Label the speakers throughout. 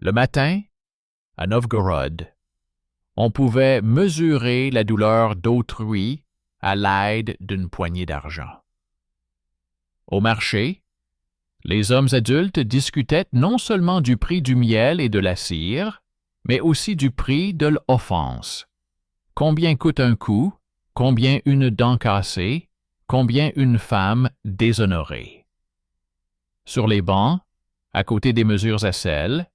Speaker 1: Le matin, à Novgorod, on pouvait mesurer la douleur d'autrui à l'aide d'une poignée d'argent. Au marché, les hommes adultes discutaient non seulement du prix du miel et de la cire, mais aussi du prix de l'offense. Combien coûte un coup? Combien une dent cassée? Combien une femme déshonorée? Sur les bancs, à côté des mesures à sel,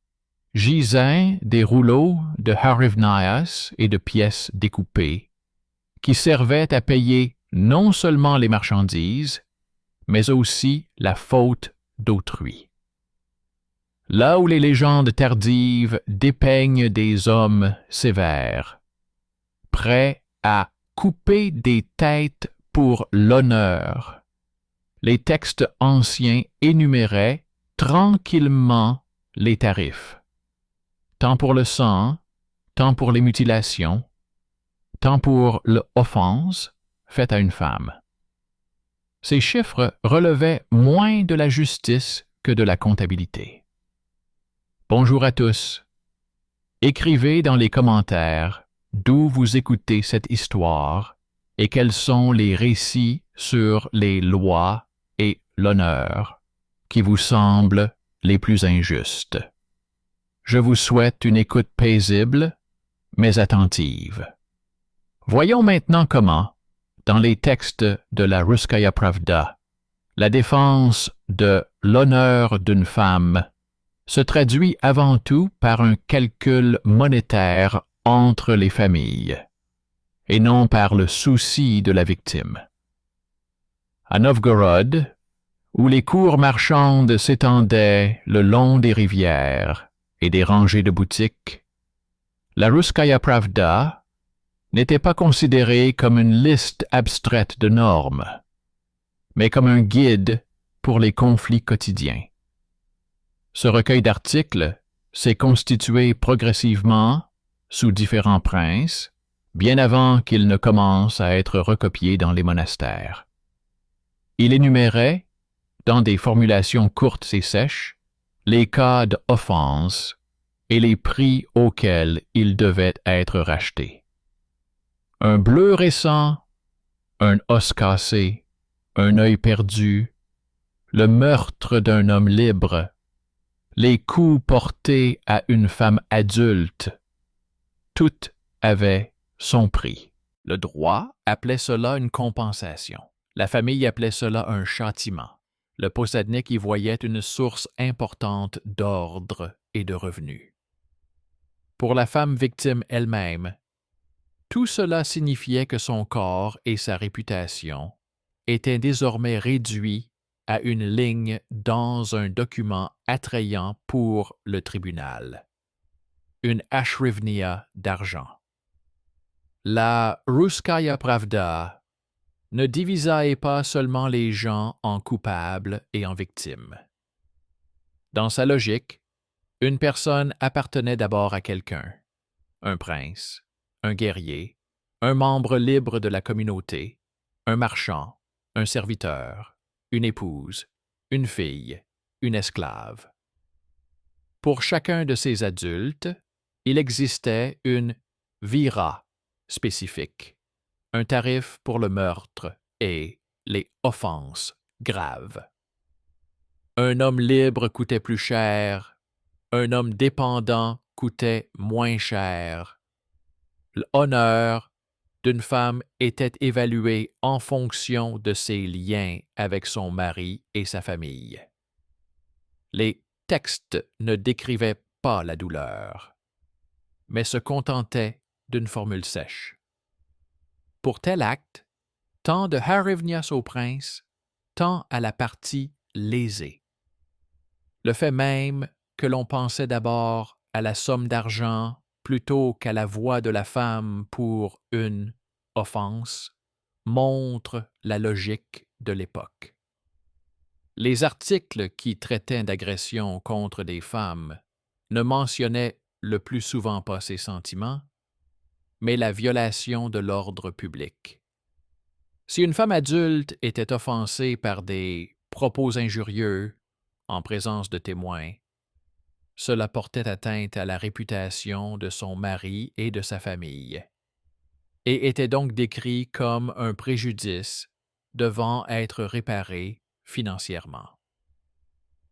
Speaker 1: gisaient des rouleaux de harivnias et de pièces découpées, qui servaient à payer non seulement les marchandises, mais aussi la faute d'autrui. Là où les légendes tardives dépeignent des hommes sévères, prêts à couper des têtes pour l'honneur, les textes anciens énuméraient tranquillement les tarifs, tant pour le sang, tant pour les mutilations, tant pour l'offense faite à une femme. Ces chiffres relevaient moins de la justice que de la comptabilité. Bonjour à tous. Écrivez dans les commentaires d'où vous écoutez cette histoire et quels sont les récits sur les lois et l'honneur qui vous semblent les plus injustes. Je vous souhaite une écoute paisible, mais attentive. Voyons maintenant comment, dans les textes de la Russkaya Pravda, la défense de l'honneur d'une femme se traduit avant tout par un calcul monétaire entre les familles, et non par le souci de la victime. À Novgorod, où les cours marchandes s'étendaient le long des rivières et des rangées de boutiques, la Russkaya Pravda n'était pas considérée comme une liste abstraite de normes, mais comme un guide pour les conflits quotidiens. Ce recueil d'articles s'est constitué progressivement sous différents princes, bien avant qu'il ne commence à être recopié dans les monastères. Il énumérait, dans des formulations courtes et sèches, les cas d'offense et les prix auxquels ils devaient être rachetés. Un bleu récent, un os cassé, un œil perdu, le meurtre d'un homme libre, les coups portés à une femme adulte, tout avait son prix. Le droit appelait cela une compensation. La famille appelait cela un châtiment. Le possadnik y voyait une source importante d'ordre et de revenus. Pour la femme victime elle-même, tout cela signifiait que son corps et sa réputation étaient désormais réduits à une ligne dans un document attrayant pour le tribunal. Une ashrivnia d'argent. La Russkaya Pravda ne divisait pas seulement les gens en coupables et en victimes. Dans sa logique, une personne appartenait d'abord à quelqu'un, un prince, un guerrier, un membre libre de la communauté, un marchand, un serviteur, une épouse, une fille, une esclave. Pour chacun de ces adultes, il existait une vira spécifique, un tarif pour le meurtre et les offenses graves. Un homme libre coûtait plus cher, un homme dépendant coûtait moins cher. L'honneur d'une femme était évalué en fonction de ses liens avec son mari et sa famille. Les textes ne décrivaient pas la douleur, mais se contentaient d'une formule sèche. Pour tel acte, tant de harivnias au prince, tant à la partie lésée. Le fait même que l'on pensait d'abord à la somme d'argent plutôt qu'à la voix de la femme pour une offense montre la logique de l'époque. Les articles qui traitaient d'agression contre des femmes ne mentionnaient le plus souvent pas ces sentiments, mais la violation de l'ordre public. Si une femme adulte était offensée par des propos injurieux en présence de témoins, cela portait atteinte à la réputation de son mari et de sa famille, et était donc décrit comme un préjudice devant être réparé financièrement.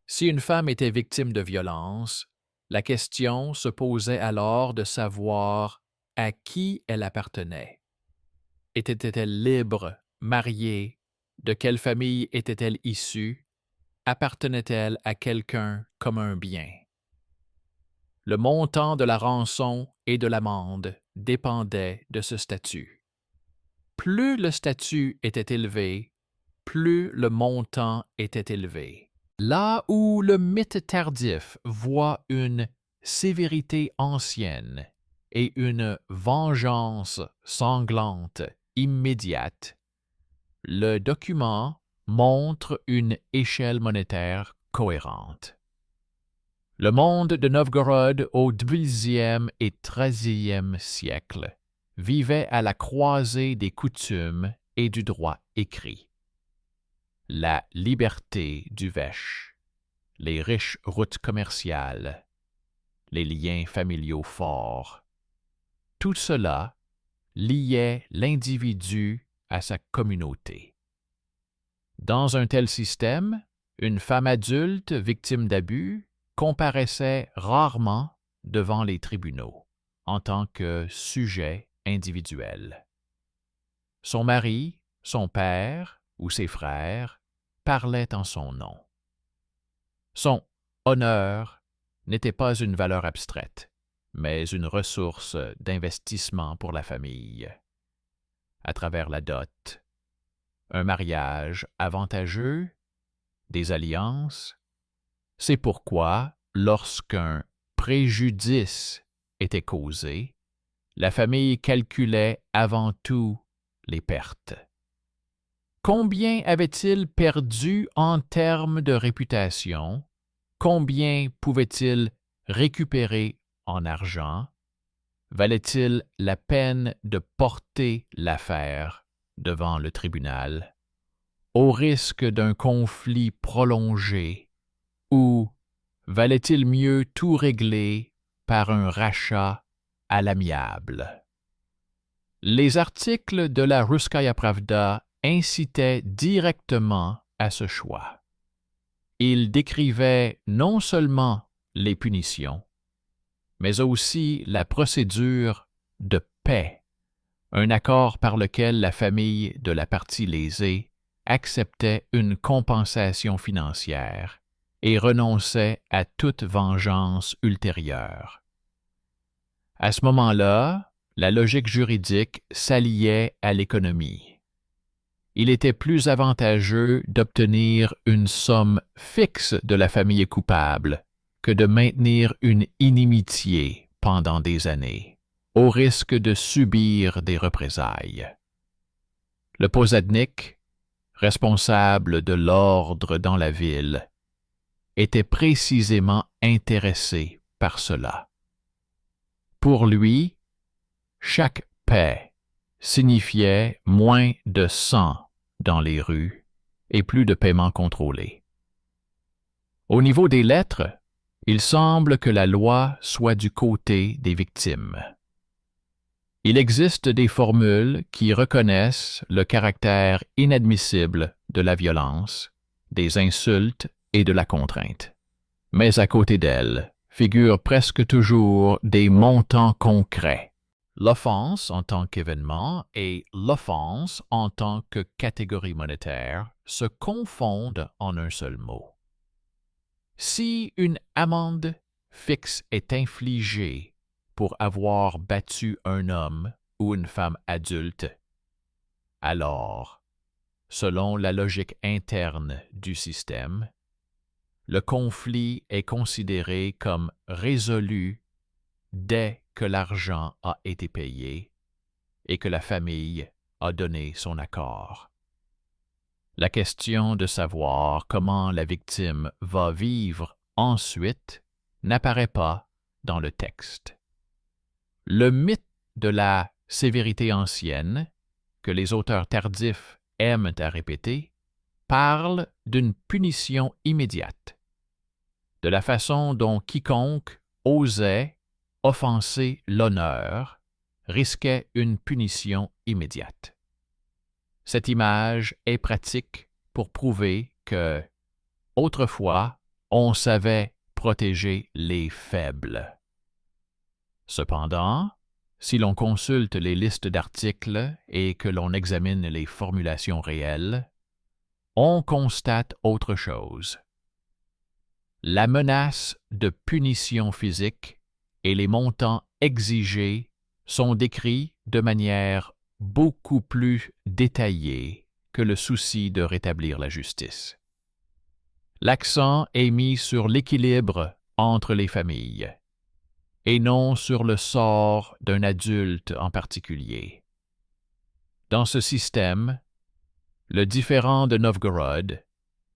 Speaker 1: Si une femme était victime de violence, la question se posait alors de savoir à qui elle appartenait. Était-elle libre, mariée? De quelle famille était-elle issue? Appartenait-elle à quelqu'un comme un bien? Le montant de la rançon et de l'amende dépendait de ce statut. Plus le statut était élevé, plus le montant était élevé. Là où le mythe tardif voit une sévérité ancienne et une vengeance sanglante immédiate, le document montre une échelle monétaire cohérente. Le monde de Novgorod au XIIe et XIIIe siècle vivait à la croisée des coutumes et du droit écrit. La liberté du Veche, les riches routes commerciales, les liens familiaux forts, tout cela liait l'individu à sa communauté. Dans un tel système, une femme adulte victime d'abus comparaissait rarement devant les tribunaux en tant que sujet individuel. Son mari, son père ou ses frères parlaient en son nom. Son honneur n'était pas une valeur abstraite, mais une ressource d'investissement pour la famille. À travers la dot, un mariage avantageux, des alliances, c'est pourquoi, lorsqu'un préjudice était causé, la famille calculait avant tout les pertes. Combien avait-il perdu en termes de réputation? Combien pouvait-il récupérer en argent? Valait-il la peine de porter l'affaire devant le tribunal, au risque d'un conflit prolongé, ou valait-il mieux tout régler par un rachat à l'amiable? Les articles de la Russkaya Pravda incitaient directement à ce choix. Ils décrivaient non seulement les punitions, mais aussi la procédure de paix, un accord par lequel la famille de la partie lésée acceptait une compensation financière et renonçait à toute vengeance ultérieure. À ce moment-là, la logique juridique s'alliait à l'économie. Il était plus avantageux d'obtenir une somme fixe de la famille coupable que de maintenir une inimitié pendant des années, au risque de subir des représailles. Le posadnik, responsable de l'ordre dans la ville, était précisément intéressé par cela. Pour lui, chaque paix signifiait moins de sang dans les rues et plus de paiements contrôlés. Au niveau des lettres, il semble que la loi soit du côté des victimes. Il existe des formules qui reconnaissent le caractère inadmissible de la violence, des insultes et de la contrainte. Mais à côté d'elles figurent presque toujours des montants concrets. L'offense en tant qu'événement et l'offense en tant que catégorie monétaire se confondent en un seul mot. Si une amende fixe est infligée pour avoir battu un homme ou une femme adulte, alors, selon la logique interne du système, le conflit est considéré comme résolu dès que l'argent a été payé et que la famille a donné son accord. La question de savoir comment la victime va vivre ensuite n'apparaît pas dans le texte. Le mythe de la sévérité ancienne, que les auteurs tardifs aiment à répéter, parle d'une punition immédiate. de la façon dont quiconque osait offenser l'honneur risquait une punition immédiate. Cette image est pratique pour prouver que, autrefois, on savait protéger les faibles. Cependant, si l'on consulte les listes d'articles et que l'on examine les formulations réelles, on constate autre chose. La menace de punition physique et les montants exigés sont décrits de manière beaucoup plus détaillée que le souci de rétablir la justice. L'accent est mis sur l'équilibre entre les familles, et non sur le sort d'un adulte en particulier. Dans ce système, le différend de Novgorod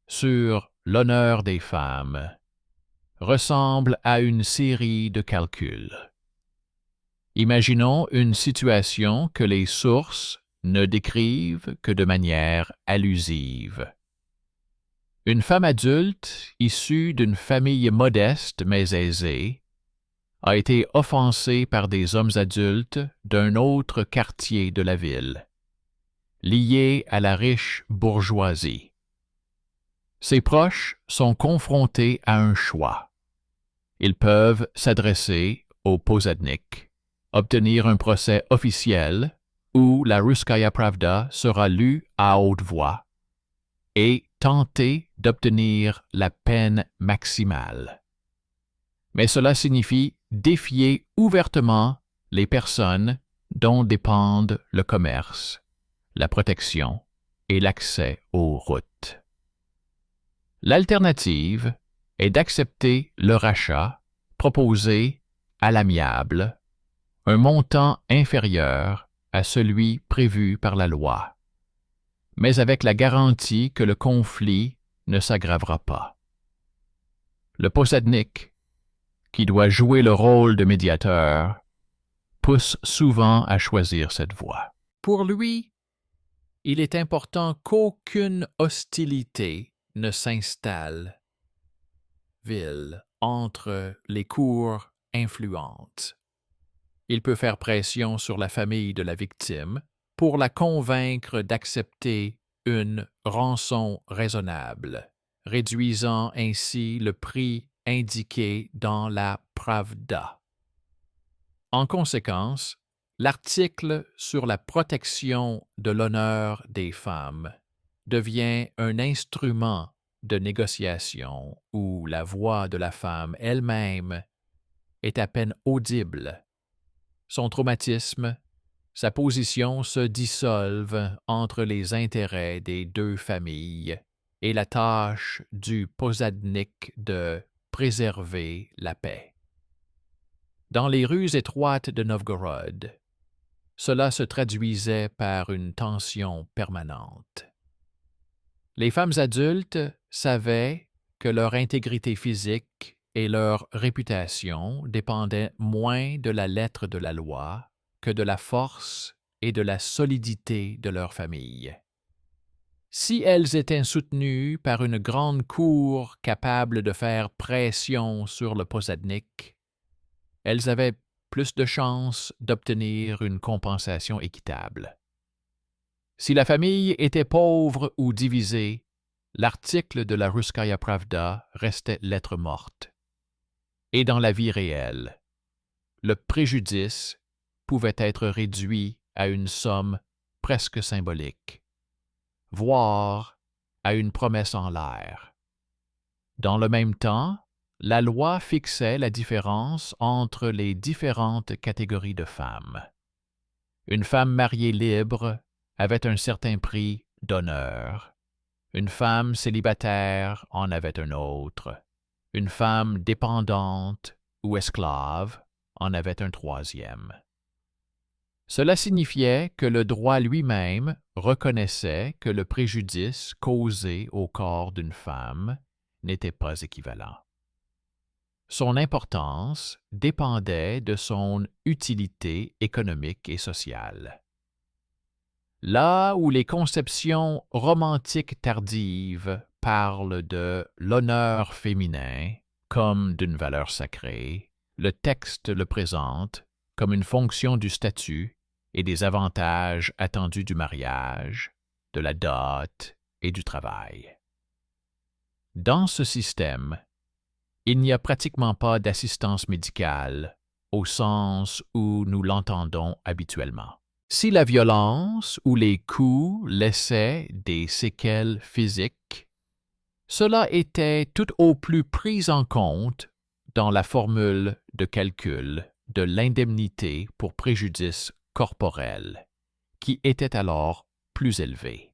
Speaker 1: sur l'honneur des femmes ressemble à une série de calculs. Imaginons une situation que les sources ne décrivent que de manière allusive. Une femme adulte, issue d'une famille modeste mais aisée, a été offensée par des hommes adultes d'un autre quartier de la ville, liés à la riche bourgeoisie. Ses proches sont confrontés à un choix. Ils peuvent s'adresser au posadnik, obtenir un procès officiel où la Russkaya Pravda sera lue à haute voix et tenter d'obtenir la peine maximale. Mais cela signifie défier ouvertement les personnes dont dépendent le commerce, la protection et l'accès aux routes. L'alternative est d'accepter le rachat proposé à l'amiable, un montant inférieur à celui prévu par la loi, mais avec la garantie que le conflit ne s'aggravera pas. Le posadnik, qui doit jouer le rôle de médiateur, pousse souvent à choisir cette voie. Pour lui, il est important qu'aucune hostilité ne s'installe entre les cours influentes. Il peut faire pression sur la famille de la victime pour la convaincre d'accepter une rançon raisonnable, réduisant ainsi le prix indiqué dans la Pravda. En conséquence, l'article sur la protection de l'honneur des femmes devient un instrument de négociation où la voix de la femme elle-même est à peine audible. Son traumatisme, sa position se dissolvent entre les intérêts des deux familles et la tâche du posadnik de préserver la paix. Dans les rues étroites de Novgorod, cela se traduisait par une tension permanente. Les femmes adultes savaient que leur intégrité physique et leur réputation dépendaient moins de la lettre de la loi que de la force et de la solidité de leur famille. Si elles étaient soutenues par une grande cour capable de faire pression sur le posadnik, elles avaient plus de chances d'obtenir une compensation équitable. Si la famille était pauvre ou divisée, l'article de la Russkaya Pravda restait lettre morte. Et dans la vie réelle, le préjudice pouvait être réduit à une somme presque symbolique, voire à une promesse en l'air. Dans le même temps, la loi fixait la différence entre les différentes catégories de femmes. Une femme mariée libre avait un certain prix d'honneur. Une femme célibataire en avait un autre. Une femme dépendante ou esclave en avait un troisième. Cela signifiait que le droit lui-même reconnaissait que le préjudice causé au corps d'une femme n'était pas équivalent. Son importance dépendait de son utilité économique et sociale. Là où les conceptions romantiques tardives parlent de l'honneur féminin comme d'une valeur sacrée, le texte le présente comme une fonction du statut et des avantages attendus du mariage, de la dot et du travail. Dans ce système, il n'y a pratiquement pas d'assistance médicale au sens où nous l'entendons habituellement. Si la violence ou les coups laissaient des séquelles physiques, cela était tout au plus pris en compte dans la formule de calcul de l'indemnité pour préjudice corporel, qui était alors plus élevée.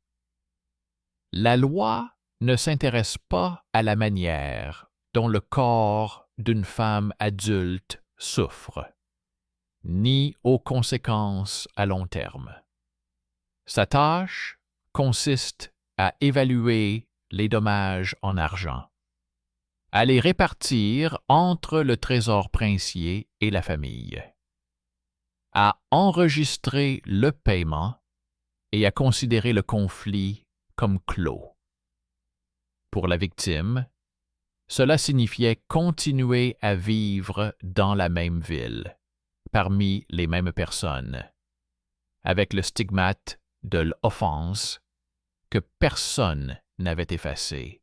Speaker 1: La loi ne s'intéresse pas à la manière dont le corps d'une femme adulte souffre, ni aux conséquences à long terme. Sa tâche consiste à évaluer les dommages en argent, à les répartir entre le trésor princier et la famille, à enregistrer le paiement et à considérer le conflit comme clos. Pour la victime, cela signifiait continuer à vivre dans la même ville, parmi les mêmes personnes, avec le stigmate de l'offense que personne n'avait effacé,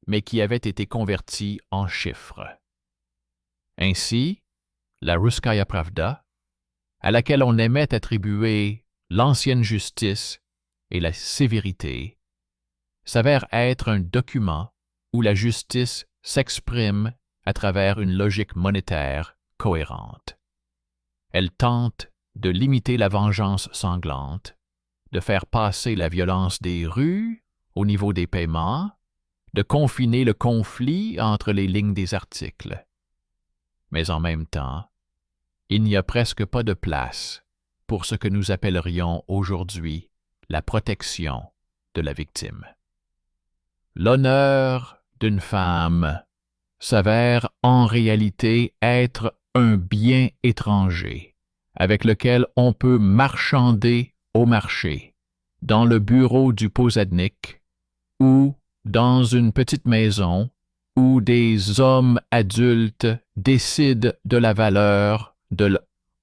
Speaker 1: mais qui avait été converti en chiffres. Ainsi, la Russkaya Pravda, à laquelle on aimait attribuer l'ancienne justice et la sévérité, s'avère être un document où la justice s'exprime à travers une logique monétaire cohérente. Elle tente de limiter la vengeance sanglante, de faire passer la violence des rues au niveau des paiements, de confiner le conflit entre les lignes des articles. Mais en même temps, il n'y a presque pas de place pour ce que nous appellerions aujourd'hui la protection de la victime. L'honneur d'une femme s'avère en réalité être un bien étranger avec lequel on peut marchander au marché, dans le bureau du posadnik ou dans une petite maison où des hommes adultes décident de la valeur de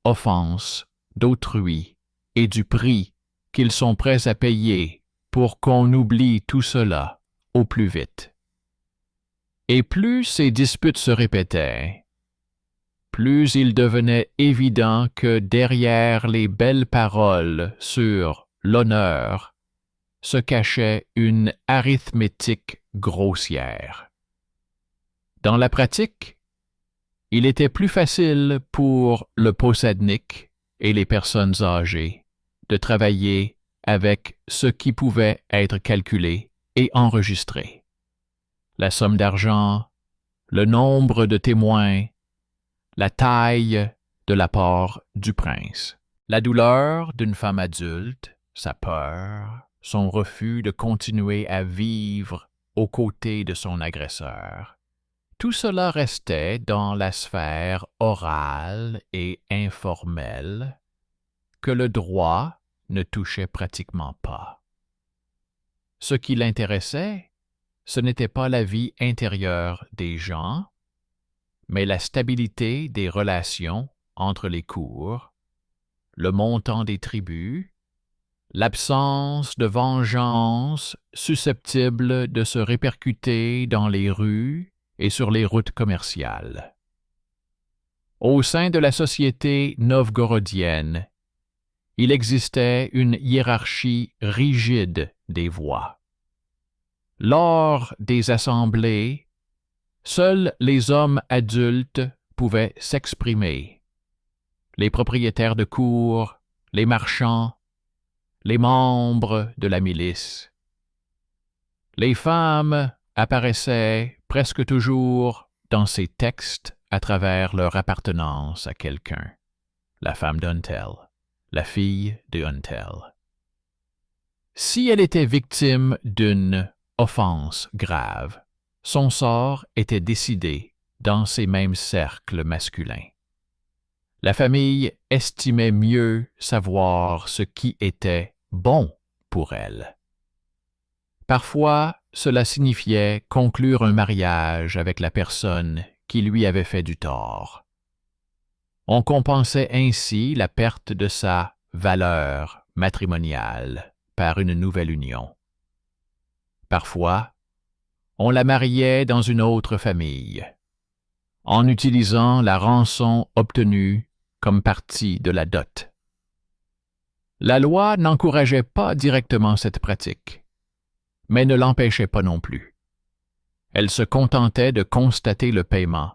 Speaker 1: l'offense d'autrui et du prix qu'ils sont prêts à payer pour qu'on oublie tout cela au plus vite. Et plus ces disputes se répétaient, plus il devenait évident que derrière les belles paroles sur l'honneur se cachait une arithmétique grossière. Dans la pratique, il était plus facile pour le posadnik et les personnes âgées de travailler avec ce qui pouvait être calculé et enregistré. La somme d'argent, le nombre de témoins, la taille de l'apport du prince. La douleur d'une femme adulte, sa peur, son refus de continuer à vivre aux côtés de son agresseur, tout cela restait dans la sphère orale et informelle que le droit ne touchait pratiquement pas. Ce qui l'intéressait, ce n'était pas la vie intérieure des gens, mais la stabilité des relations entre les cours, le montant des tributs, l'absence de vengeance susceptible de se répercuter dans les rues et sur les routes commerciales. Au sein de la société novgorodienne, il existait une hiérarchie rigide des voix. Lors des assemblées, seuls les hommes adultes pouvaient s'exprimer. Les propriétaires de cours, les marchands, les membres de la milice. Les femmes apparaissaient presque toujours dans ces textes à travers leur appartenance à quelqu'un. La femme d'Untel, la fille de Untel. Si elle était victime d'une offense grave, son sort était décidé dans ces mêmes cercles masculins. La famille estimait mieux savoir ce qui était bon pour elle. Parfois, cela signifiait conclure un mariage avec la personne qui lui avait fait du tort. On compensait ainsi la perte de sa valeur matrimoniale par une nouvelle union. Parfois, on la mariait dans une autre famille, en utilisant la rançon obtenue comme partie de la dot. La loi n'encourageait pas directement cette pratique, mais ne l'empêchait pas non plus. Elle se contentait de constater le paiement,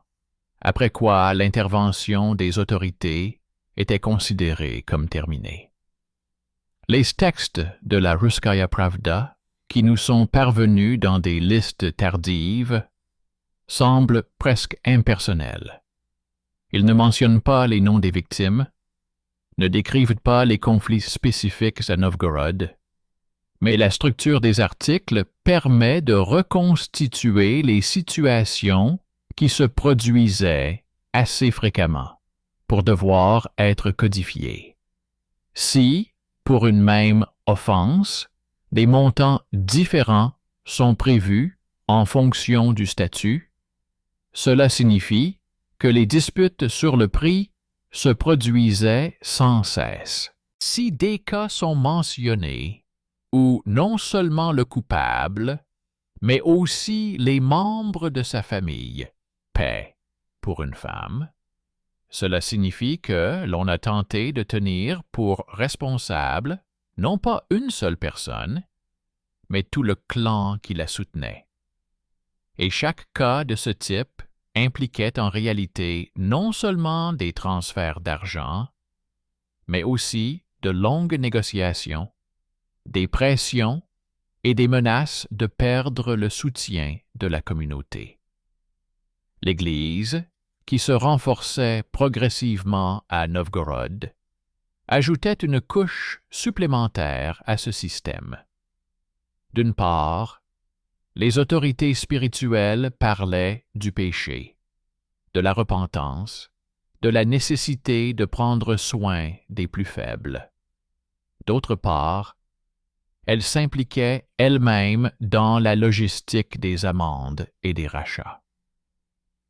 Speaker 1: après quoi l'intervention des autorités était considérée comme terminée. Les textes de la Russkaya Pravda, qui nous sont parvenus dans des listes tardives, semblent presque impersonnels. Ils ne mentionnent pas les noms des victimes, ne décrivent pas les conflits spécifiques à Novgorod, mais la structure des articles permet de reconstituer les situations qui se produisaient assez fréquemment pour devoir être codifiées. Si, pour une même offense, des montants différents sont prévus en fonction du statut, cela signifie que les disputes sur le prix se produisaient sans cesse. Si des cas sont mentionnés, où non seulement le coupable, mais aussi les membres de sa famille paient pour une femme, cela signifie que l'on a tenté de tenir pour responsable non pas une seule personne, mais tout le clan qui la soutenait. Et chaque cas de ce type impliquait en réalité non seulement des transferts d'argent, mais aussi de longues négociations, des pressions et des menaces de perdre le soutien de la communauté. L'Église, qui se renforçait progressivement à Novgorod, ajoutait une couche supplémentaire à ce système. D'une part, les autorités spirituelles parlaient du péché, de la repentance, de la nécessité de prendre soin des plus faibles. D'autre part, elles s'impliquaient elles-mêmes dans la logistique des amendes et des rachats.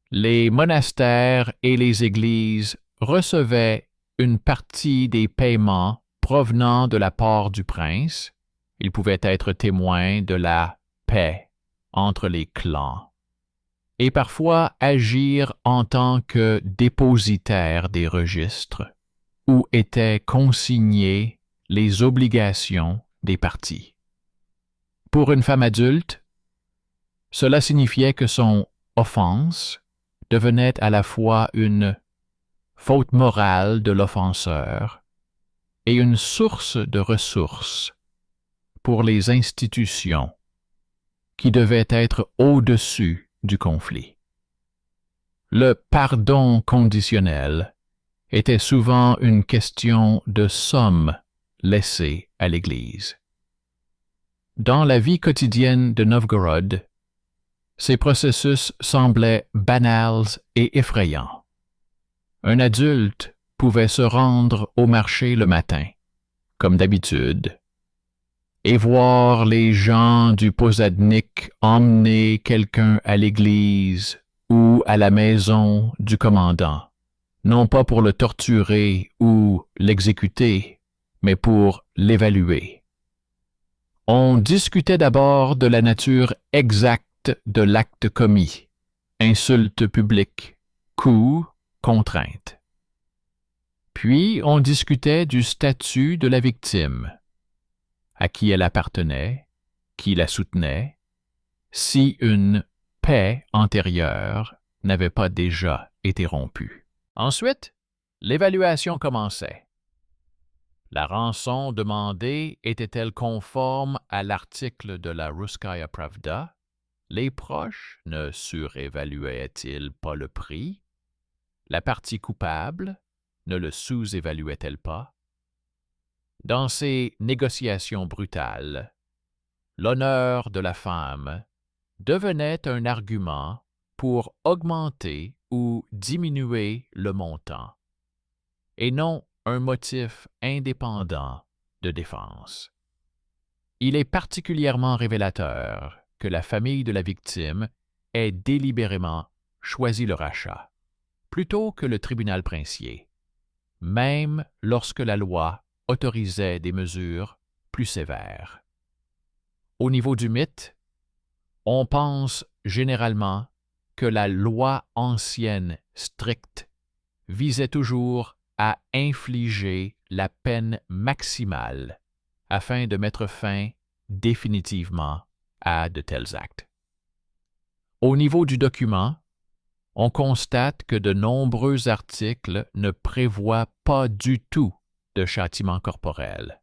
Speaker 1: Les monastères et les églises recevaient une partie des paiements provenant de la part du prince. Ils pouvaient être témoins de la paix entre les clans et parfois agir en tant que dépositaires des registres où étaient consignées les obligations des parties. Pour une femme adulte, cela signifiait que son offense devenait à la fois une faute morale de l'offenseur et une source de ressources pour les institutions qui devaient être au-dessus du conflit. Le pardon conditionnel était souvent une question de somme laissée à l'Église. Dans la vie quotidienne de Novgorod, ces processus semblaient banals et effrayants. Un adulte pouvait se rendre au marché le matin, comme d'habitude, et voir les gens du Posadnik emmener quelqu'un à l'église ou à la maison du commandant, non pas pour le torturer ou l'exécuter, mais pour l'évaluer. On discutait d'abord de la nature exacte de l'acte commis, insulte publique, coups, contrainte. Puis on discutait du statut de la victime, à qui elle appartenait, qui la soutenait, si une paix antérieure n'avait pas déjà été rompue. Ensuite, l'évaluation commençait. La rançon demandée était-elle conforme à l'article de la Russkaya Pravda? Les proches ne surévaluaient-ils pas le prix? La partie coupable ne le sous-évaluait-elle pas? Dans ces négociations brutales, l'honneur de la femme devenait un argument pour augmenter ou diminuer le montant, et non un motif indépendant de défense. Il est particulièrement révélateur que la famille de la victime ait délibérément choisit le rachat, plutôt que le tribunal princier, même lorsque la loi autorisait des mesures plus sévères. Au niveau du mythe, on pense généralement que la loi ancienne stricte visait toujours à infliger la peine maximale afin de mettre fin définitivement à de tels actes. Au niveau du document, on constate que de nombreux articles ne prévoient pas du tout de châtiment corporel,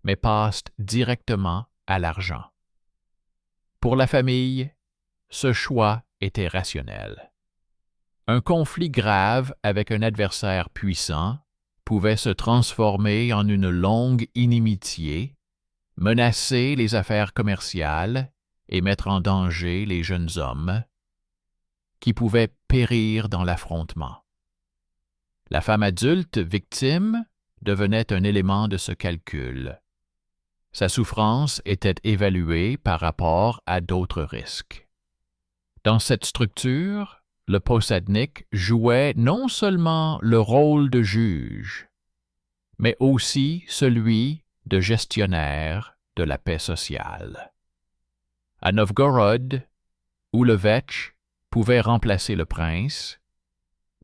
Speaker 1: mais passent directement à l'argent. Pour la famille, ce choix était rationnel. Un conflit grave avec un adversaire puissant pouvait se transformer en une longue inimitié, menacer les affaires commerciales et mettre en danger les jeunes hommes qui pouvaient périr dans l'affrontement. La femme adulte victime devenait un élément de ce calcul. Sa souffrance était évaluée par rapport à d'autres risques. Dans cette structure, le possadnik jouait non seulement le rôle de juge, mais aussi celui de gestionnaire de la paix sociale. À Novgorod, où le vetch pouvait remplacer le prince,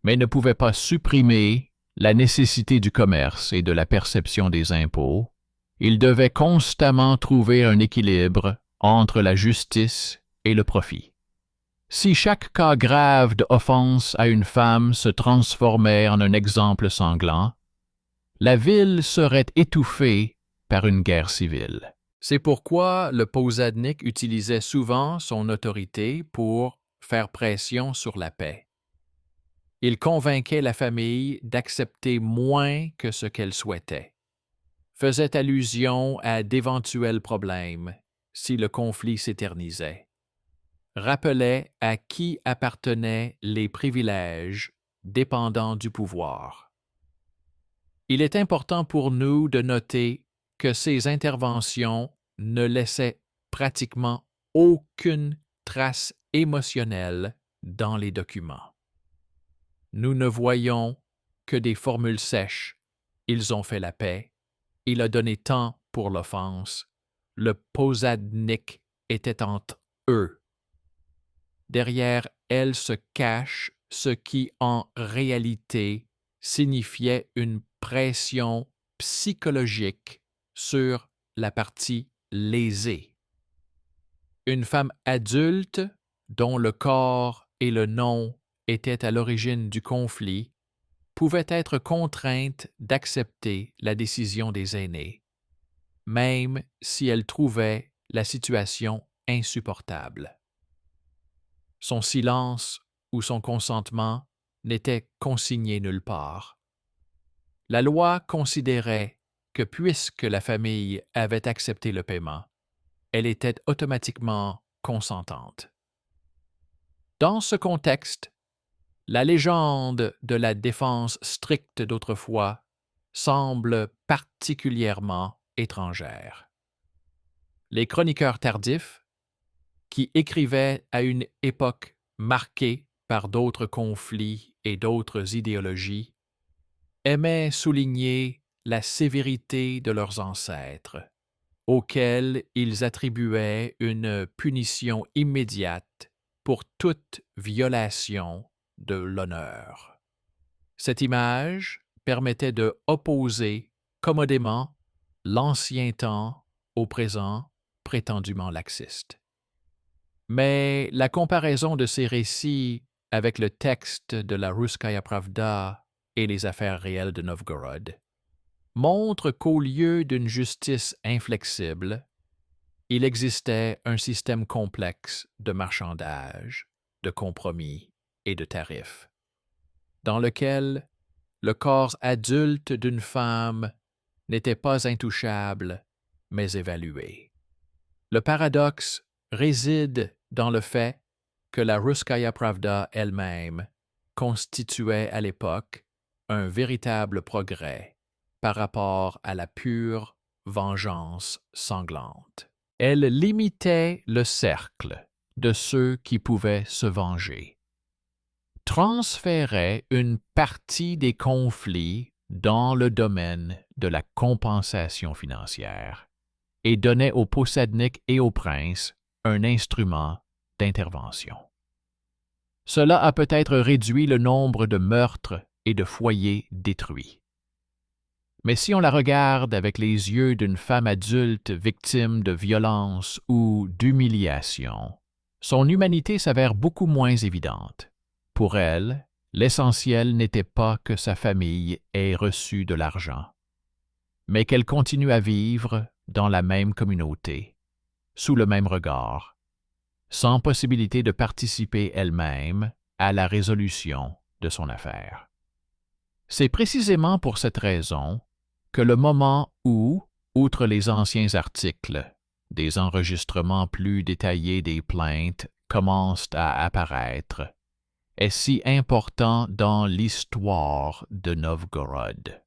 Speaker 1: mais ne pouvait pas supprimer la nécessité du commerce et de la perception des impôts, il devait constamment trouver un équilibre entre la justice et le profit. Si chaque cas grave d'offense à une femme se transformait en un exemple sanglant, la ville serait étouffée par une guerre civile. C'est pourquoi le possadnik utilisait souvent son autorité pour faire pression sur la paix. Il convainquait la famille d'accepter moins que ce qu'elle souhaitait, faisait allusion à d'éventuels problèmes si le conflit s'éternisait, rappelait à qui appartenaient les privilèges dépendant du pouvoir. Il est important pour nous de noter que ces interventions ne laissaient pratiquement aucune trace émotionnelle dans les documents. Nous ne voyons que des formules sèches. Ils ont fait la paix. Il a donné tant pour l'offense. Le possadnik était entre eux. Derrière elle se cache ce qui, en réalité, signifiait une pression psychologique sur la partie lésée. Une femme adulte, dont le corps et le nom étaient à l'origine du conflit, pouvait être contrainte d'accepter la décision des aînés, même si elle trouvait la situation insupportable. Son silence ou son consentement n'était consigné nulle part. La loi considérait que puisque la famille avait accepté le paiement, elle était automatiquement consentante. Dans ce contexte, la légende de la défense stricte d'autrefois semble particulièrement étrangère. Les chroniqueurs tardifs, qui écrivaient à une époque marquée par d'autres conflits et d'autres idéologies, aimaient souligner la sévérité de leurs ancêtres, auxquels ils attribuaient une punition immédiate pour toute violation de l'honneur. Cette image permettait de opposer commodément l'ancien temps au présent prétendument laxiste. Mais la comparaison de ces récits avec le texte de la Russkaya Pravda et les affaires réelles de Novgorod montre qu'au lieu d'une justice inflexible, il existait un système complexe de marchandage, de compromis et de tarifs, dans lequel le corps adulte d'une femme n'était pas intouchable, mais évalué. Le paradoxe réside dans le fait que la Russkaya Pravda elle-même constituait à l'époque un véritable progrès par rapport à la pure vengeance sanglante. Elle limitait le cercle de ceux qui pouvaient se venger. transférait une partie des conflits dans le domaine de la compensation financière et donnait aux possadniks et aux princes un instrument d'intervention. Cela a peut-être réduit le nombre de meurtres et de foyers détruits. Mais si on la regarde avec les yeux d'une femme adulte victime de violence ou d'humiliation, son humanité s'avère beaucoup moins évidente. Pour elle, l'essentiel n'était pas que sa famille ait reçu de l'argent, mais qu'elle continue à vivre dans la même communauté, sous le même regard, sans possibilité de participer elle-même à la résolution de son affaire. C'est précisément pour cette raison que le moment où, outre les anciens articles, des enregistrements plus détaillés des plaintes commencent à apparaître, est si important dans l'histoire de Novgorod.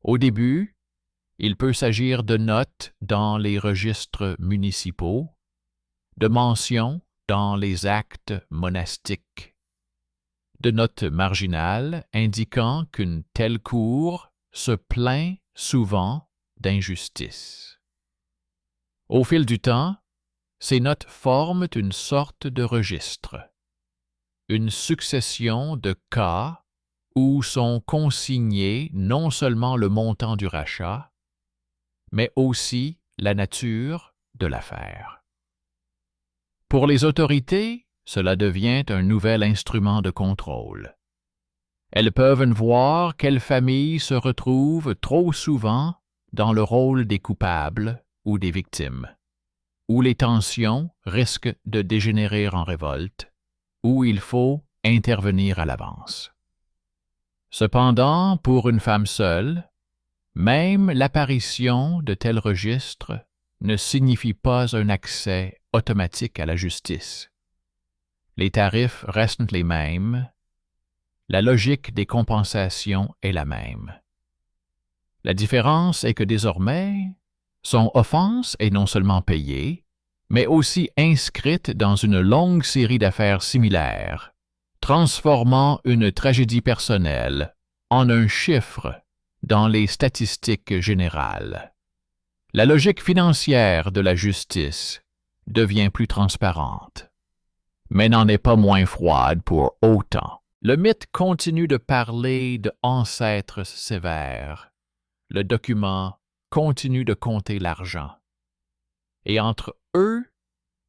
Speaker 1: Au début, il peut s'agir de notes dans les registres municipaux, de mentions dans les actes monastiques, de notes marginales indiquant qu'une telle cour se plaint souvent d'injustice. Au fil du temps, ces notes forment une sorte de registre, une succession de cas où sont consignés non seulement le montant du rachat, mais aussi la nature de l'affaire. Pour les autorités, cela devient un nouvel instrument de contrôle. Elles peuvent voir quelles familles se retrouvent trop souvent dans le rôle des coupables ou des victimes, où les tensions risquent de dégénérer en révolte, où il faut intervenir à l'avance. Cependant, pour une femme seule, même l'apparition de tels registres ne signifie pas un accès automatique à la justice. Les tarifs restent les mêmes, la logique des compensations est la même. La différence est que désormais, son offense est non seulement payée, mais aussi inscrite dans une longue série d'affaires similaires, transformant une tragédie personnelle en un chiffre dans les statistiques générales. La logique financière de la justice devient plus transparente, mais n'en est pas moins froide pour autant. Le mythe continue de parler d'ancêtres sévères. Le document continue de compter l'argent. Et entre eux,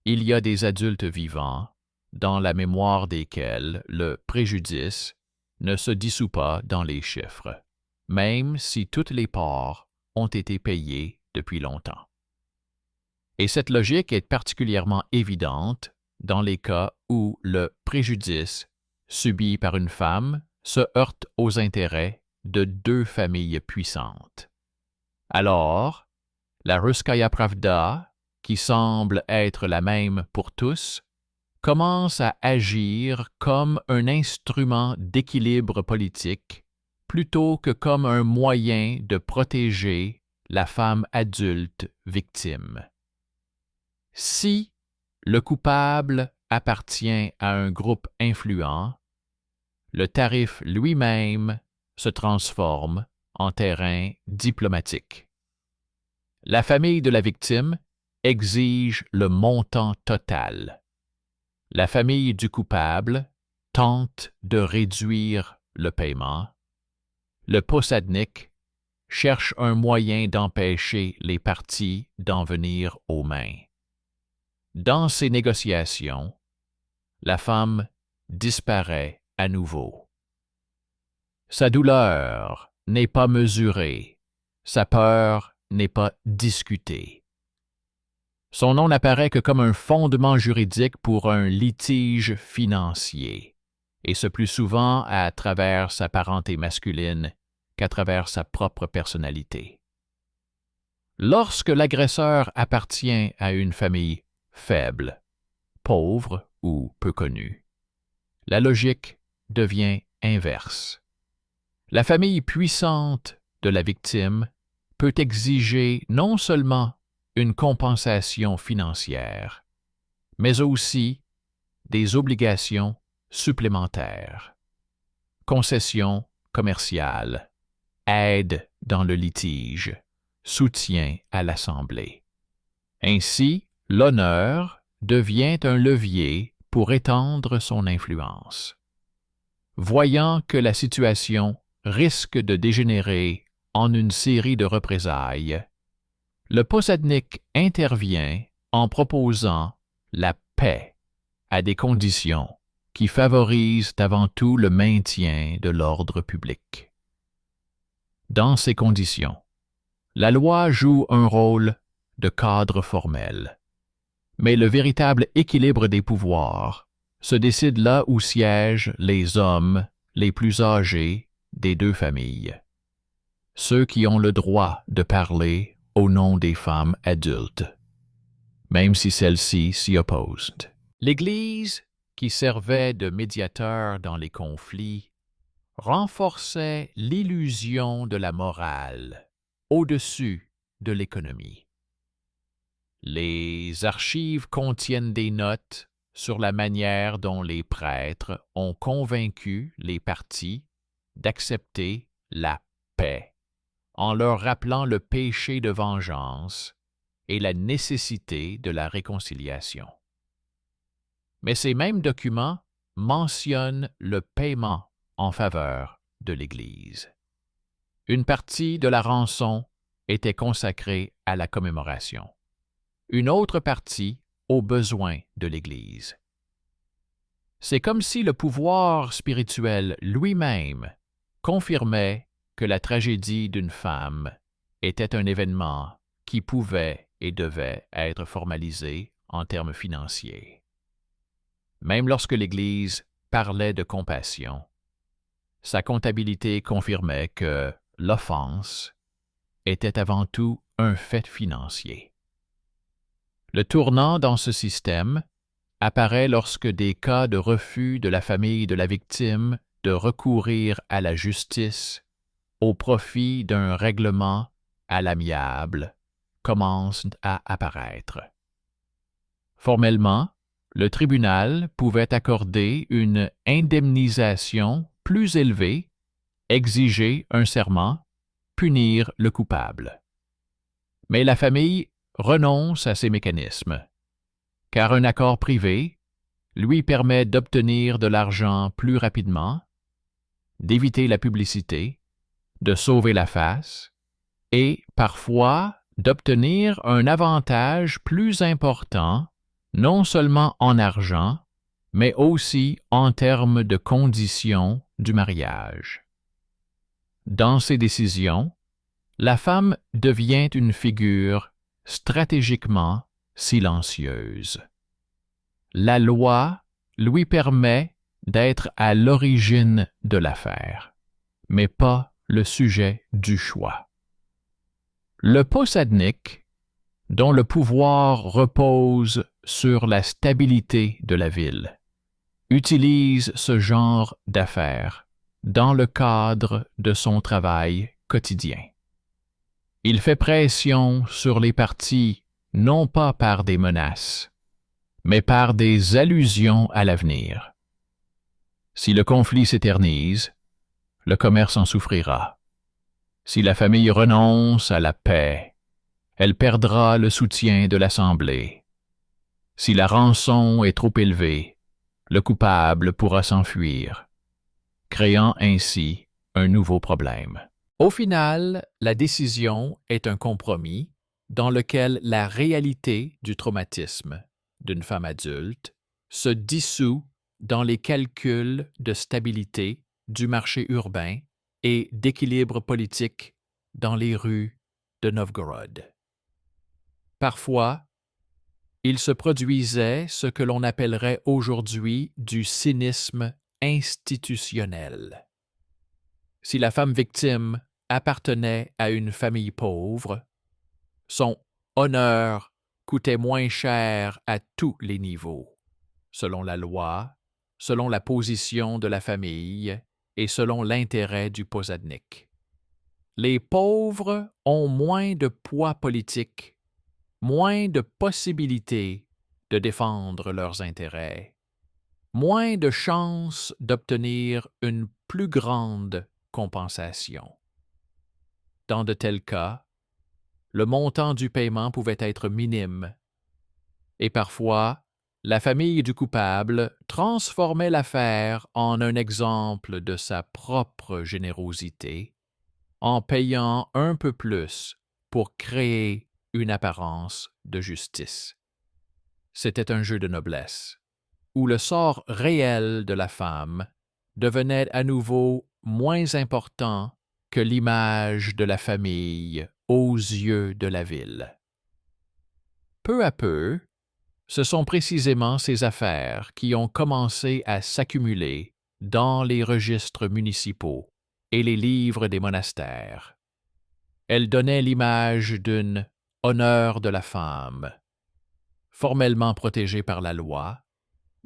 Speaker 1: il y a des adultes vivants, dans la mémoire desquels le préjudice ne se dissout pas dans les chiffres, même si toutes les parts ont été payées depuis longtemps. Et cette logique est particulièrement évidente dans les cas où le préjudice subi par une femme se heurte aux intérêts de deux familles puissantes. Alors, la Russkaya Pravda, qui semble être la même pour tous, commence à agir comme un instrument d'équilibre politique plutôt que comme un moyen de protéger la femme adulte victime. Si le coupable appartient à un groupe influent, le tarif lui-même se transforme en terrain diplomatique. La famille de la victime exige le montant total. La famille du coupable tente de réduire le paiement. Le possadnik cherche un moyen d'empêcher les parties d'en venir aux mains. Dans ces négociations, la femme disparaît à nouveau. Sa douleur n'est pas mesurée, sa peur n'est pas discutée. Son nom n'apparaît que comme un fondement juridique pour un litige financier, et ce plus souvent à travers sa parenté masculine qu'à travers sa propre personnalité. Lorsque l'agresseur appartient à une famille faible, pauvre ou peu connue, la logique devient inverse. La famille puissante de la victime peut exiger non seulement une compensation financière, mais aussi des obligations supplémentaires, concessions commerciales, aide dans le litige, soutien à l'Assemblée. Ainsi, l'honneur devient un levier pour étendre son influence. Voyant que la situation risque de dégénérer en une série de représailles, le posadnik intervient en proposant la paix à des conditions qui favorisent avant tout le maintien de l'ordre public. Dans ces conditions, la loi joue un rôle de cadre formel, mais le véritable équilibre des pouvoirs se décide là où siègent les hommes les plus âgés des deux familles, ceux qui ont le droit de parler au nom des femmes adultes, même si celles-ci s'y opposent. L'Église, qui servait de médiateur dans les conflits, renforçait l'illusion de la morale au-dessus de l'économie. Les archives contiennent des notes sur la manière dont les prêtres ont convaincu les partis d'accepter la paix, en leur rappelant le péché de vengeance et la nécessité de la réconciliation. Mais ces mêmes documents mentionnent le paiement en faveur de l'Église. Une partie de la rançon était consacrée à la commémoration, une autre partie aux besoins de l'Église. C'est comme si le pouvoir spirituel lui-même confirmait que la tragédie d'une femme était un événement qui pouvait et devait être formalisé en termes financiers. Même lorsque l'Église parlait de compassion, sa comptabilité confirmait que l'offense était avant tout un fait financier. Le tournant dans ce système apparaît lorsque des cas de refus de la famille de la victime de recourir à la justice au profit d'un règlement à l'amiable commencent à apparaître. Formellement, le tribunal pouvait accorder une indemnisation plus élevée, exiger un serment, punir le coupable. Mais la famille renonce à ces mécanismes, car un accord privé lui permet d'obtenir de l'argent plus rapidement, d'éviter la publicité, de sauver la face et, parfois, d'obtenir un avantage plus important, non seulement en argent, mais aussi en termes de conditions du mariage. Dans ces décisions, la femme devient une figure stratégiquement silencieuse. La loi lui permet d'être à l'origine de l'affaire, mais pas le sujet du choix. Le posadnik, dont le pouvoir repose sur la stabilité de la ville, utilise ce genre d'affaires dans le cadre de son travail quotidien. Il fait pression sur les partis non pas par des menaces, mais par des allusions à l'avenir. Si le conflit s'éternise, le commerce en souffrira. Si la famille renonce à la paix, elle perdra le soutien de l'Assemblée. Si la rançon est trop élevée, le coupable pourra s'enfuir, créant ainsi un nouveau problème. Au final, la décision est un compromis dans lequel la réalité du traumatisme d'une femme adulte se dissout dans les calculs de stabilité du marché urbain et d'équilibre politique dans les rues de Novgorod. Parfois, il se produisait ce que l'on appellerait aujourd'hui du cynisme institutionnel. Si la femme victime appartenait à une famille pauvre, son honneur coûtait moins cher à tous les niveaux, selon la loi, selon la position de la famille et selon l'intérêt du posadnik. Les pauvres ont moins de poids politique, moins de possibilités de défendre leurs intérêts. moins de chances d'obtenir une plus grande compensation. Dans de tels cas, le montant du paiement pouvait être minime, et parfois, la famille du coupable transformait l'affaire en un exemple de sa propre générosité, en payant un peu plus pour créer une apparence de justice. C'était un jeu de noblesse, où le sort réel de la femme devenait à nouveau moins important que l'image de la famille aux yeux de la ville. Peu à peu, ce sont précisément ces affaires qui ont commencé à s'accumuler dans les registres municipaux et les livres des monastères. Elles donnaient l'image d'un honneur de la femme, formellement protégé par la loi,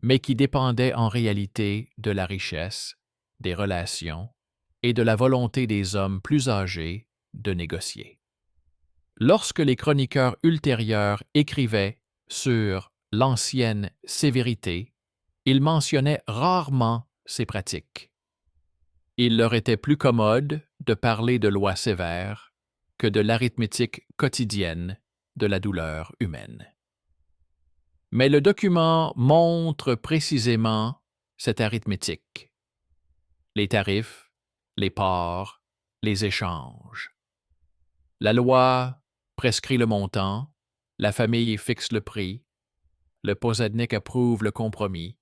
Speaker 1: mais qui dépendait en réalité de la richesse, des relations et de la volonté des hommes plus âgés de négocier. Lorsque les chroniqueurs ultérieurs écrivaient sur l'ancienne sévérité, ils mentionnaient rarement ces pratiques. Il leur était plus commode de parler de lois sévères que de l'arithmétique quotidienne de la douleur humaine. Mais le document montre précisément cette arithmétique. Les tarifs, les parts, les échanges. La loi prescrit le montant, la famille fixe le prix, le posadnik approuve le compromis,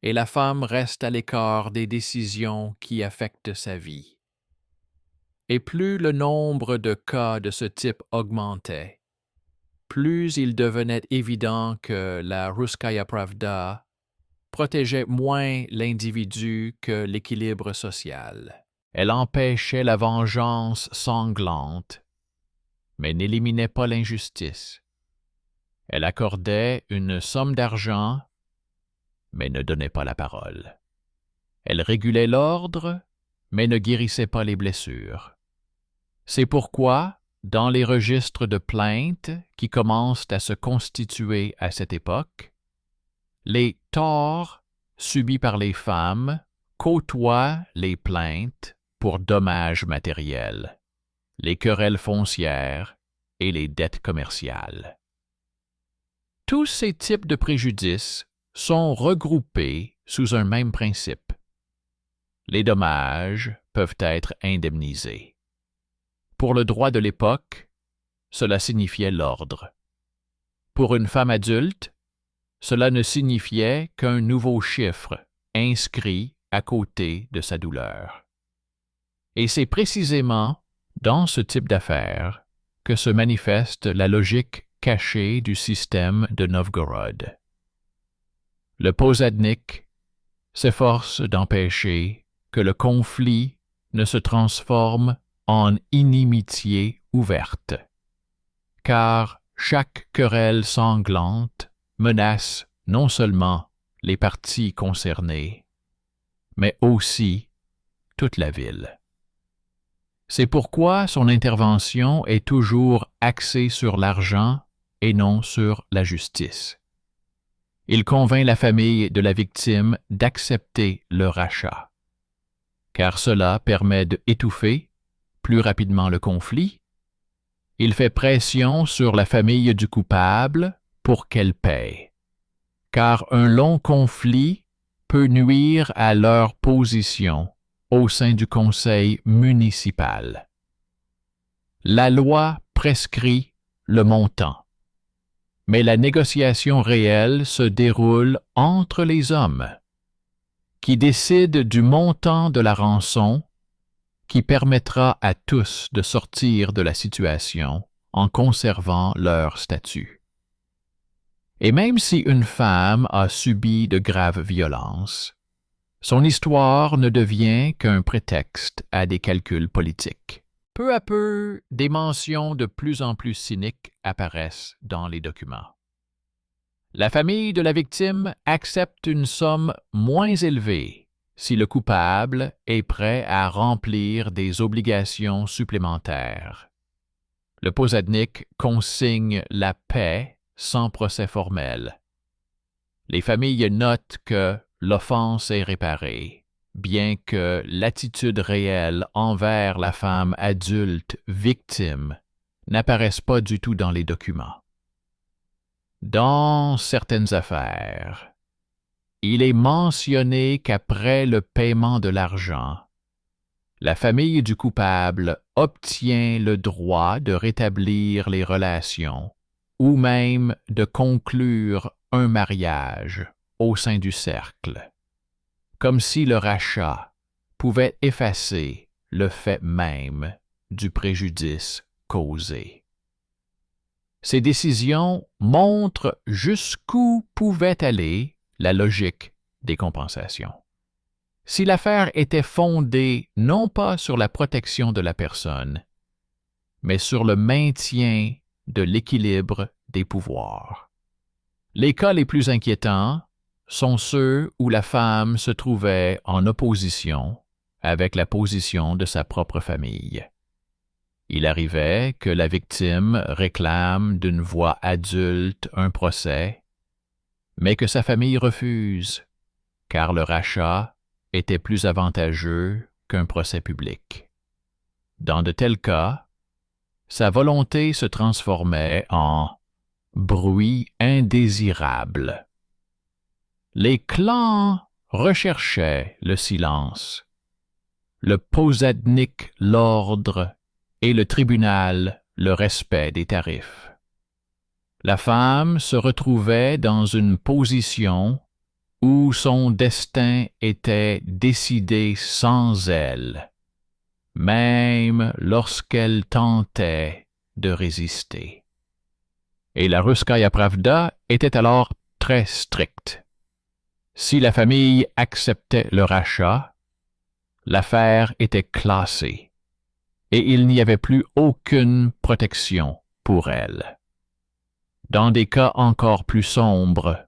Speaker 1: et la femme reste à l'écart des décisions qui affectent sa vie. Et plus le nombre de cas de ce type augmentait, plus il devenait évident que la Russkaya Pravda protégeait moins l'individu que l'équilibre social. Elle empêchait la vengeance sanglante, mais n'éliminait pas l'injustice. Elle accordait une somme d'argent, mais ne donnait pas la parole. Elle régulait l'ordre, mais ne guérissait pas les blessures. C'est pourquoi, dans les registres de plaintes qui commencent à se constituer à cette époque, les torts subis par les femmes côtoient les plaintes pour dommages matériels, les querelles foncières et les dettes commerciales. Tous ces types de préjudices sont regroupés sous un même principe. Les dommages peuvent être indemnisés. Pour le droit de l'époque, cela signifiait l'ordre. Pour une femme adulte, cela ne signifiait qu'un nouveau chiffre inscrit à côté de sa douleur. Et c'est précisément dans ce type d'affaires que se manifeste la logique cachée du système de Novgorod. Le posadnik s'efforce d'empêcher que le conflit ne se transforme en inimitié ouverte, car chaque querelle sanglante menace non seulement les parties concernées, mais aussi toute la ville. C'est pourquoi son intervention est toujours axée sur l'argent et non sur la justice. Il convainc la famille de la victime d'accepter le rachat, car cela permet d'étouffer plus rapidement le conflit. Il fait pression sur la famille du coupable pour qu'elle paie, car un long conflit peut nuire à leur position au sein du conseil municipal. La loi prescrit le montant, mais la négociation réelle se déroule entre les hommes, qui décident du montant de la rançon qui permettra à tous de sortir de la situation en conservant leur statut. Et même si une femme a subi de graves violences, son histoire ne devient qu'un prétexte à des calculs politiques. Peu à peu, des mentions de plus en plus cyniques apparaissent dans les documents. La famille de la victime accepte une somme moins élevée si le coupable est prêt à remplir des obligations supplémentaires. Le posadnik consigne la paix sans procès formel. Les familles notent que l'offense est réparée, bien que l'attitude réelle envers la femme adulte victime n'apparaisse pas du tout dans les documents. Dans certaines affaires, il est mentionné qu'après le paiement de l'argent, la famille du coupable obtient le droit de rétablir les relations ou même de conclure un mariage au sein du cercle, comme si le rachat pouvait effacer le fait même du préjudice causé. Ces décisions montrent jusqu'où pouvait aller la logique des compensations. Si l'affaire était fondée non pas sur la protection de la personne, mais sur le maintien de l'équilibre des pouvoirs. Les cas les plus inquiétants sont ceux où la femme se trouvait en opposition avec la position de sa propre famille. Il arrivait que la victime réclame d'une voix adulte un procès, mais que sa famille refuse, car le rachat était plus avantageux qu'un procès public. Dans de tels cas, sa volonté se transformait en bruit indésirable. Les clans recherchaient le silence, le posadnik l'ordre et le tribunal le respect des tarifs. La femme se retrouvait dans une position où son destin était décidé sans elle, même lorsqu'elle tentait de résister. Et la Russkaya Pravda était alors très stricte. Si la famille acceptait le rachat, l'affaire était classée, et il n'y avait plus aucune protection pour elle. Dans des cas encore plus sombres,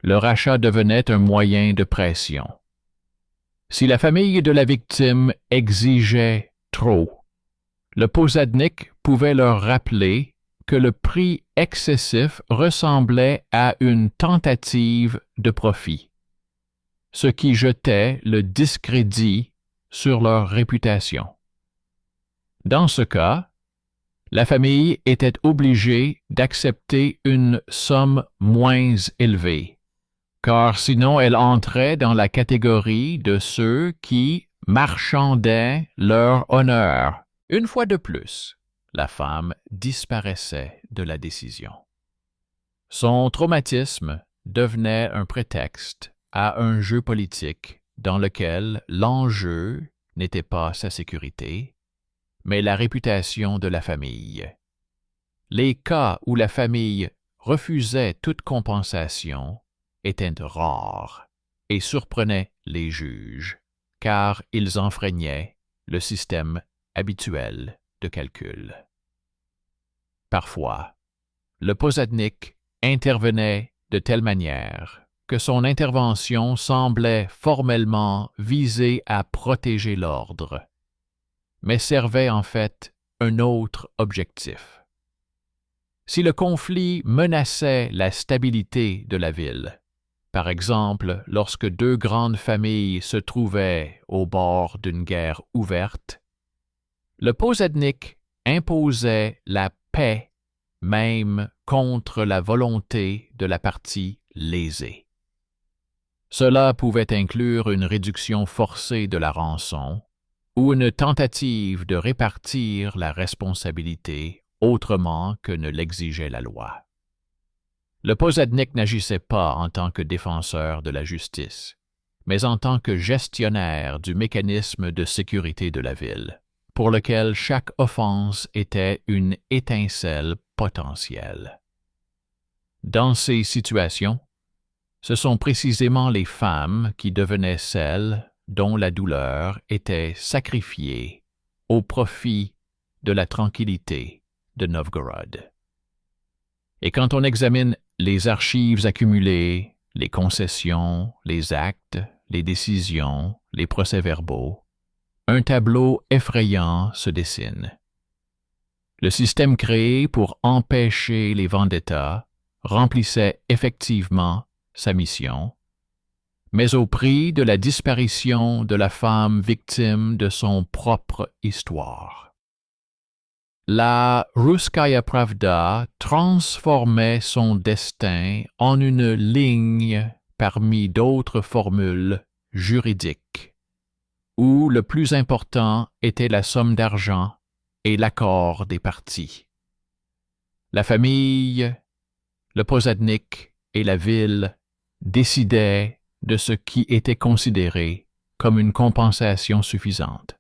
Speaker 1: le rachat devenait un moyen de pression. Si la famille de la victime exigeait trop, le posadnik pouvait leur rappeler que le prix excessif ressemblait à une tentative de profit, ce qui jetait le discrédit sur leur réputation. Dans ce cas, la famille était obligée d'accepter une somme moins élevée, car sinon elle entrait dans la catégorie de ceux qui marchandaient leur honneur. Une fois de plus, la femme disparaissait de la décision. Son traumatisme devenait un prétexte à un jeu politique dans lequel l'enjeu n'était pas sa sécurité, mais la réputation de la famille. Les cas où la famille refusait toute compensation étaient rares et surprenaient les juges, car ils enfreignaient le système habituel de calcul. Parfois, le posadnik intervenait de telle manière que son intervention semblait formellement viser à protéger l'ordre, mais servait en fait un autre objectif. Si le conflit menaçait la stabilité de la ville, par exemple lorsque deux grandes familles se trouvaient au bord d'une guerre ouverte, le posadnik imposait la paix même contre la volonté de la partie lésée. Cela pouvait inclure une réduction forcée de la rançon ou une tentative de répartir la responsabilité autrement que ne l'exigeait la loi. Le posadnik n'agissait pas en tant que défenseur de la justice, mais en tant que gestionnaire du mécanisme de sécurité de la ville, pour lequel chaque offense était une étincelle potentielle. Dans ces situations, ce sont précisément les femmes qui devenaient celles dont la douleur était sacrifiée au profit de la tranquillité de Novgorod. Et quand on examine les archives accumulées, les concessions, les actes, les décisions, les procès-verbaux, un tableau effrayant se dessine. Le système créé pour empêcher les vendettas remplissait effectivement sa mission, mais au prix de la disparition de la femme victime de son propre histoire. La Russkaya Pravda transformait son destin en une ligne parmi d'autres formules juridiques, où le plus important était la somme d'argent et l'accord des parties. La famille, le posadnik et la ville décidaient de ce qui était considéré comme une compensation suffisante.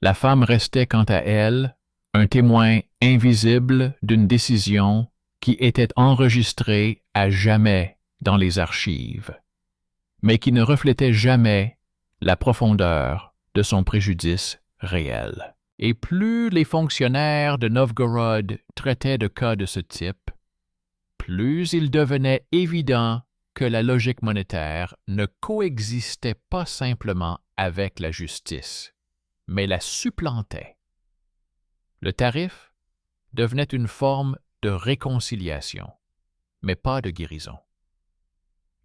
Speaker 1: La femme restait quant à elle un témoin invisible d'une décision qui était enregistrée à jamais dans les archives, mais qui ne reflétait jamais la profondeur de son préjudice réel. Et plus les fonctionnaires de Novgorod traitaient de cas de ce type, plus il devenait évident que la logique monétaire ne coexistait pas simplement avec la justice, mais la supplantait. Le tarif devenait une forme de réconciliation, mais pas de guérison.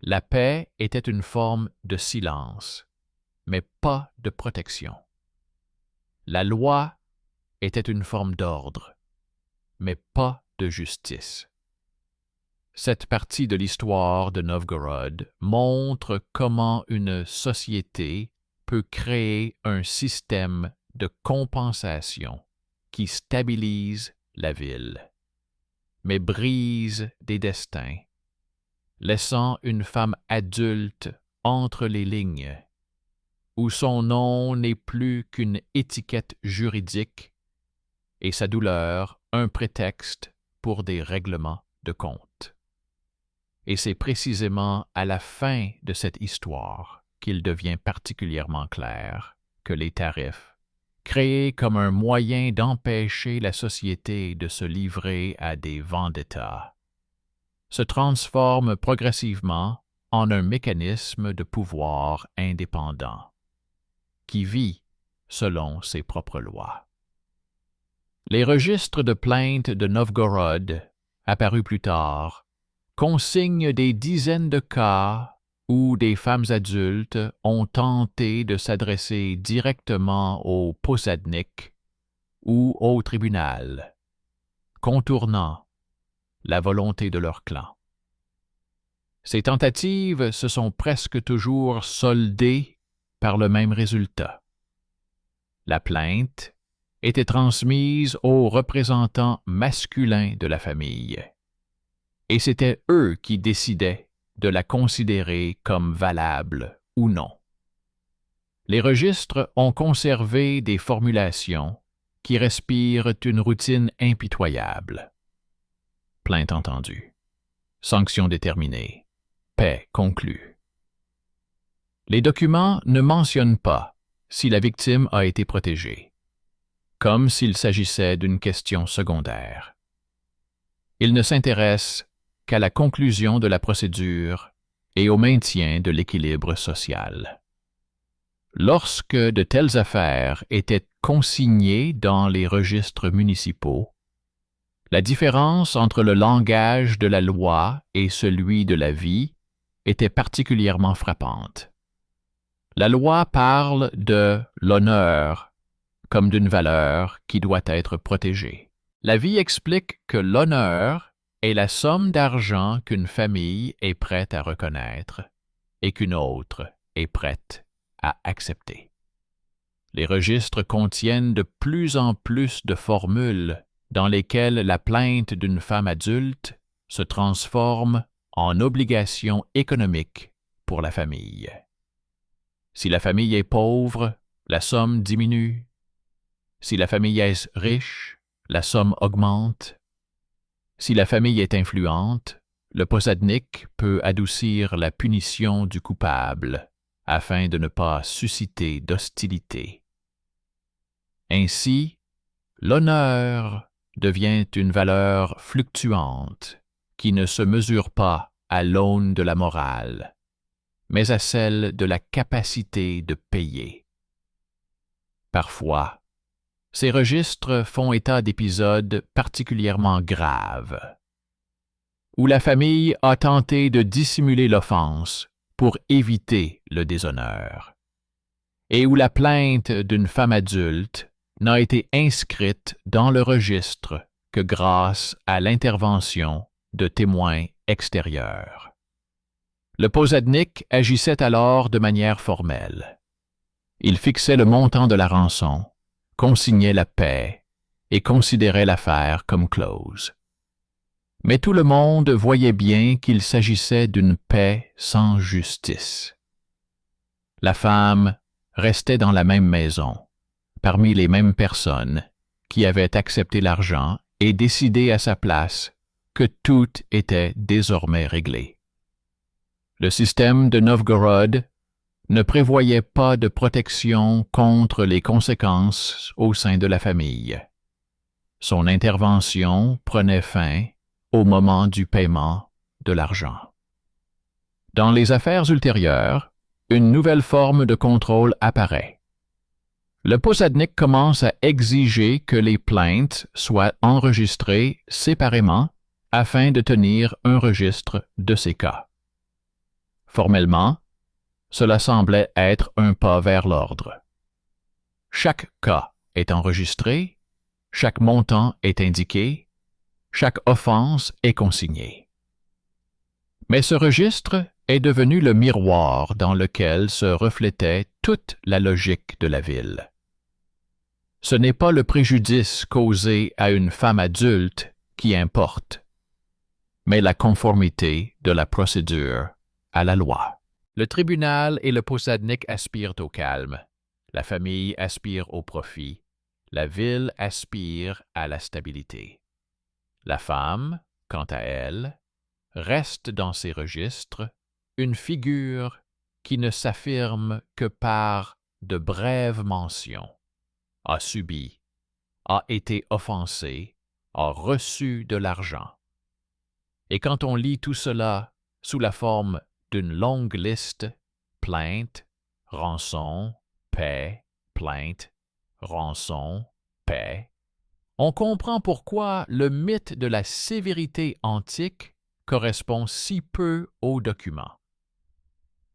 Speaker 1: La paix était une forme de silence, mais pas de protection. La loi était une forme d'ordre, mais pas de justice. Cette partie de l'histoire de Novgorod montre comment une société peut créer un système de compensation qui stabilise la ville, mais brise des destins, laissant une femme adulte entre les lignes, où son nom n'est plus qu'une étiquette juridique et sa douleur un prétexte pour des règlements de compte. Et c'est précisément à la fin de cette histoire qu'il devient particulièrement clair que les tarifs, créés comme un moyen d'empêcher la société de se livrer à des vendettas, se transforment progressivement en un mécanisme de pouvoir indépendant, qui vit selon ses propres lois. Les registres de plaintes de Novgorod, apparus plus tard, consignent des dizaines de cas où des femmes adultes ont tenté de s'adresser directement au posadnik ou au tribunal, contournant la volonté de leur clan. Ces tentatives se sont presque toujours soldées par le même résultat. La plainte était transmise aux représentants masculins de la famille, et c'était eux qui décidaient de la considérer comme valable ou non. Les registres ont conservé des formulations qui respirent une routine impitoyable. Plainte entendue. Sanction déterminée. Paix conclue. Les documents ne mentionnent pas si la victime a été protégée, comme s'il s'agissait d'une question secondaire. Ils ne s'intéressent qu'à la conclusion de la procédure et au maintien de l'équilibre social. Lorsque de telles affaires étaient consignées dans les registres municipaux, la différence entre le langage de la loi et celui de la vie était particulièrement frappante. La loi parle de l'honneur comme d'une valeur qui doit être protégée. La vie explique que l'honneur est la somme d'argent qu'une famille est prête à reconnaître et qu'une autre est prête à accepter. Les registres contiennent de plus en plus de formules dans lesquelles la plainte d'une femme adulte se transforme en obligation économique pour la famille. Si la famille est pauvre, la somme diminue. Si la famille est riche, la somme augmente. Si la famille est influente, le posadnik peut adoucir la punition du coupable afin de ne pas susciter d'hostilité. Ainsi, l'honneur devient une valeur fluctuante qui ne se mesure pas à l'aune de la morale, mais à celle de la capacité de payer. Parfois, ces registres font état d'épisodes particulièrement graves, où la famille a tenté de dissimuler l'offense pour éviter le déshonneur, et où la plainte d'une femme adulte n'a été inscrite dans le registre que grâce à l'intervention de témoins extérieurs. Le posadnik agissait alors de manière formelle. Il fixait le montant de la rançon, consignait la paix et considérait l'affaire comme close. Mais tout le monde voyait bien qu'il s'agissait d'une paix sans justice. La femme restait dans la même maison, parmi les mêmes personnes qui avaient accepté l'argent et décidé à sa place que tout était désormais réglé. Le système de Novgorod ne prévoyait pas de protection contre les conséquences au sein de la famille. Son intervention prenait fin au moment du paiement de l'argent. Dans les affaires ultérieures, une nouvelle forme de contrôle apparaît. Le posadnik commence à exiger que les plaintes soient enregistrées séparément afin de tenir un registre de ces cas. Formellement, cela semblait être un pas vers l'ordre. Chaque cas est enregistré, chaque montant est indiqué, chaque offense est consignée. Mais ce registre est devenu le miroir dans lequel se reflétait toute la logique de la ville. Ce n'est pas le préjudice causé à une femme adulte qui importe, mais la conformité de la procédure à la loi. Le tribunal et le posadnik aspirent au calme, la famille aspire au profit, la ville aspire à la stabilité. La femme, quant à elle, reste dans ses registres une figure qui ne s'affirme que par de brèves mentions, a subi, a été offensée, a reçu de l'argent. Et quand on lit tout cela sous la forme d'une longue liste, plainte, rançon, paix, plainte, rançon, paix, on comprend pourquoi le mythe de la sévérité antique correspond si peu au document.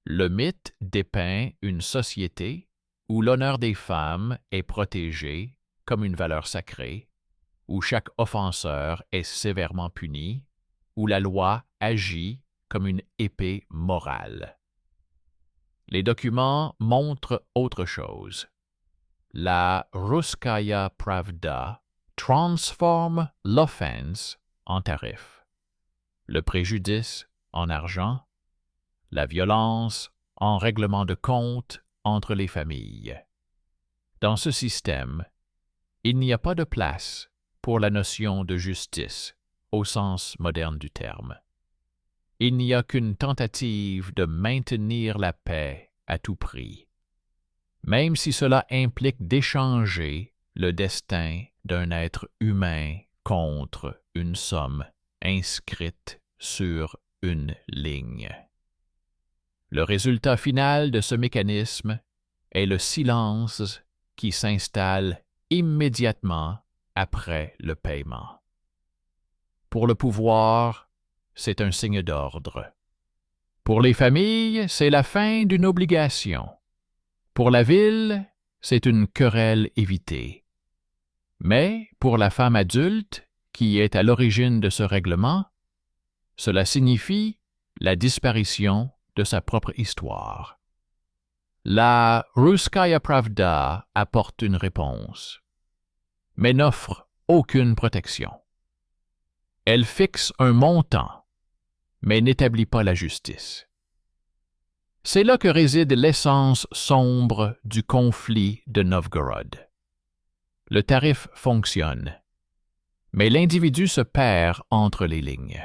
Speaker 1: Le mythe dépeint une société où l'honneur des femmes est protégé comme une valeur sacrée, où chaque offenseur est sévèrement puni, où la loi agit comme une épée morale. Les documents montrent autre chose. La Russkaya Pravda transforme l'offense en tarif, le préjudice en argent, la violence en règlement de compte entre les familles. Dans ce système, il n'y a pas de place pour la notion de justice au sens moderne du terme. Il n'y a qu'une tentative de maintenir la paix à tout prix, même si cela implique d'échanger le destin d'un être humain contre une somme inscrite sur une ligne. Le résultat final de ce mécanisme est le silence qui s'installe immédiatement après le paiement. Pour le pouvoir, c'est un signe d'ordre. Pour les familles, c'est la fin d'une obligation. Pour la ville, c'est une querelle évitée. Mais pour la femme adulte, qui est à l'origine de ce règlement, cela signifie la disparition de sa propre histoire. La Russkaya Pravda apporte une réponse, mais n'offre aucune protection. Elle fixe un montant, mais n'établit pas la justice. C'est là que réside l'essence sombre du conflit de Novgorod. Le tarif fonctionne, mais l'individu se perd entre les lignes.